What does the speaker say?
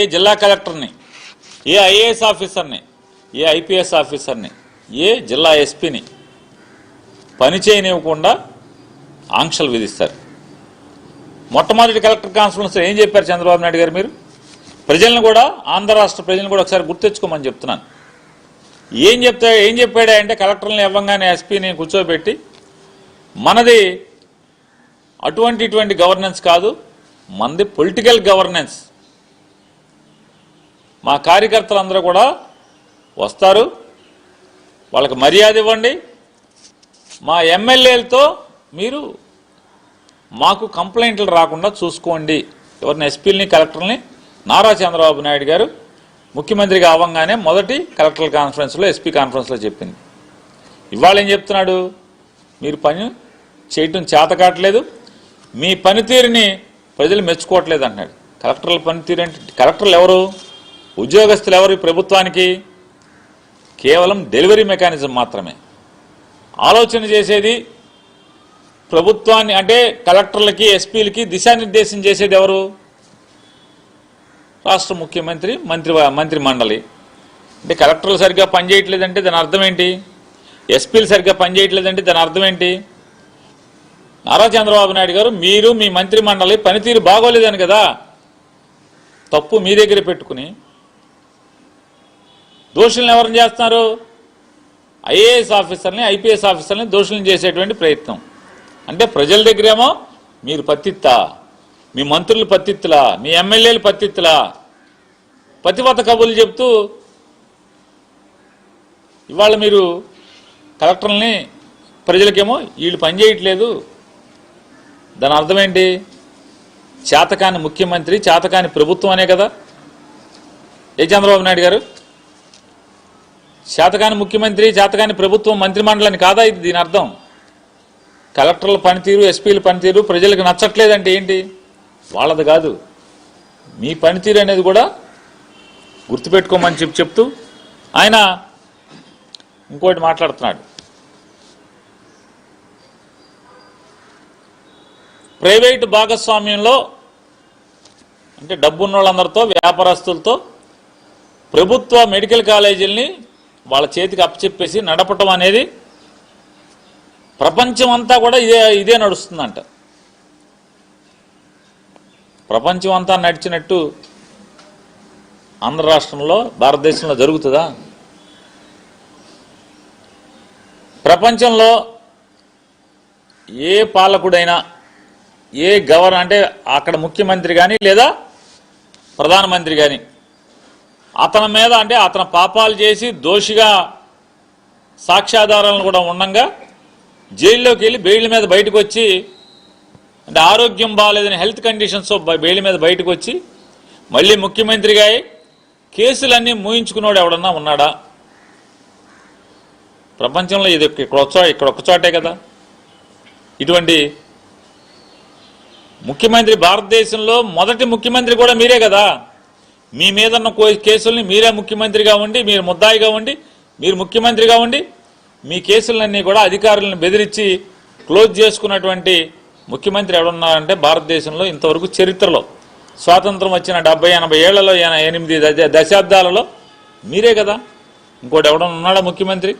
ఏ జిల్లా కలెక్టర్ని, ఏ ఐఏఎస్ ఆఫీసర్ని, ఏ ఐపీఎస్ ఆఫీసర్ని, ఏ జిల్లా ఎస్పీని పని చేయనివ్వకుండా ఆంక్షలు విధిస్తారు. మొట్టమొదటి కలెక్టర్ కాన్ఫరెన్స్లో ఏం చెప్పారు చంద్రబాబు నాయుడు గారు? మీరు ప్రజలను కూడా, ఆంధ్ర రాష్ట్ర ప్రజలను కూడా ఒకసారి గుర్తెచ్చుకోమని చెప్తున్నాను. ఏం చెప్పాడా అంటే కలెక్టర్లను ఇవ్వంగానే ఎస్పీని కూర్చోబెట్టి మనది ఇటువంటి గవర్నెన్స్ కాదు, మనది పొలిటికల్ గవర్నెన్స్. మా కార్యకర్తలందరూ కూడా వస్తారు, వాళ్ళకి మర్యాద ఇవ్వండి, మా ఎమ్మెల్యేలతో మీరు మాకు కంప్లైంట్లు రాకుండా చూసుకోండి. ఎవరిని ఎస్పీలని కలెక్టర్ని నారా చంద్రబాబు నాయుడు గారు ముఖ్యమంత్రిగా అవ్వగానే మొదటి కలెక్టర్ కాన్ఫరెన్స్లో, ఎస్పీ కాన్ఫరెన్స్లో చెప్పింది. ఇవాళ ఏం చెప్తున్నాడు? మీరు పని చేయటం చేత కావట్లేదు, మీ పనితీరుని ప్రజలు మెచ్చుకోవట్లేదు అంటున్నాడు. కలెక్టర్ల పనితీరు అంటే కలెక్టర్లు ఎవరు? ఉద్యోగస్తులు ఎవరు? ప్రభుత్వానికి కేవలం డెలివరీ మెకానిజం మాత్రమే. ఆలోచన చేసేది ప్రభుత్వాన్ని, అంటే కలెక్టర్లకి ఎస్పీలకి దిశానిర్దేశం చేసేది ఎవరు? రాష్ట్ర ముఖ్యమంత్రి, మంత్రి మండలి. అంటే కలెక్టర్లు సరిగ్గా పనిచేయట్లేదంటే దాని అర్థం ఏంటి? ఎస్పీలు సరిగ్గా పనిచేయట్లేదంటే దాని అర్థం ఏంటి? నారా చంద్రబాబు నాయుడు గారు, మీరు మీ మంత్రి మండలి పనితీరు బాగోలేదని కదా తప్పు మీ దగ్గర పెట్టుకుని దోషులను ఎవరిని చేస్తున్నారు? ఐఏఎస్ ఆఫీసర్ని, ఐపీఎస్ ఆఫీసర్ని దోషులను చేసేటువంటి ప్రయత్నం. అంటే ప్రజల దగ్గరేమో మీరు పత్తిత్తా, మీ మంత్రులు పత్తిత్తులా, మీ ఎమ్మెల్యేలు పత్తిత్తులా, పతివత కబుర్లు చెప్తూ ఇవాళ మీరు కలెక్టర్లని ప్రజలకేమో వీళ్ళు పనిచేయట్లేదు. దాని అర్థం ఏంటి? చేతకాని ముఖ్యమంత్రి, చేతకాని ప్రభుత్వం అనే కదా. ఏ చంద్రబాబు నాయుడు గారు? చేతకాని ముఖ్యమంత్రి, చేతకాని ప్రభుత్వం, మంత్రిమండలిని కాదా ఇది? దీని అర్థం కలెక్టర్ల పనితీరు, ఎస్పీల పనితీరు ప్రజలకు నచ్చట్లేదంటే ఏంటి? వాళ్ళది కాదు, మీ పనితీరు అనేది కూడా గుర్తుపెట్టుకోమని చెప్తూ ఆయన ఇంకోటి మాట్లాడుతున్నాడు. ప్రైవేటు భాగస్వామ్యంలో, అంటే డబ్బున్న వాళ్ళందరితో, వ్యాపారస్తులతో ప్రభుత్వ మెడికల్ కాలేజీలని వాళ్ళ చేతికి అప్పచెప్పేసి నడపటం అనేది ప్రపంచం అంతా కూడా ఇదే నడుస్తుందంట. ప్రపంచం అంతా నడిచినట్టు ఆంధ్ర రాష్ట్రంలో, భారతదేశంలో జరుగుతుందా? ప్రపంచంలో ఏ పాలకుడైనా, ఏ అంటే అక్కడ ముఖ్యమంత్రి కానీ లేదా ప్రధానమంత్రి కానీ అతని మీద, అంటే అతను పాపాలు చేసి దోషిగా సాక్ష్యాధారాలను కూడా ఉండగా జైల్లోకి వెళ్ళి బెయిల్ మీద బయటకు వచ్చి, అంటే ఆరోగ్యం బాగాలేదని హెల్త్ కండిషన్స్ బెయిల్ మీద బయటకు వచ్చి మళ్ళీ ముఖ్యమంత్రిగా కేసులన్నీ మూయించుకున్నాడు ఎవడన్నా ఉన్నాడా? ప్రపంచంలో ఇది ఇక్కడ ఒక్క చోటే కదా. ఇటువంటి ముఖ్యమంత్రి, భారతదేశంలో మొదటి ముఖ్యమంత్రి కూడా మీరే కదా. మీ మీద ఉన్న కేసుల్ని మీరే ముఖ్యమంత్రిగా ఉండి, మీరు ముద్దాయిగా ఉండి, మీరు ముఖ్యమంత్రిగా ఉండి మీ కేసులన్నీ కూడా అధికారులను బెదిరించి క్లోజ్ చేసుకున్నటువంటి ముఖ్యమంత్రి ఎవడున్నారంటే భారతదేశంలో ఇంతవరకు చరిత్రలో, స్వాతంత్రం వచ్చిన 70-80 ఏళ్లలో, 8 దశాబ్దాలలో మీరే కదా. ఇంకోటి ఎవడన్నా ఉన్నాడా ముఖ్యమంత్రి?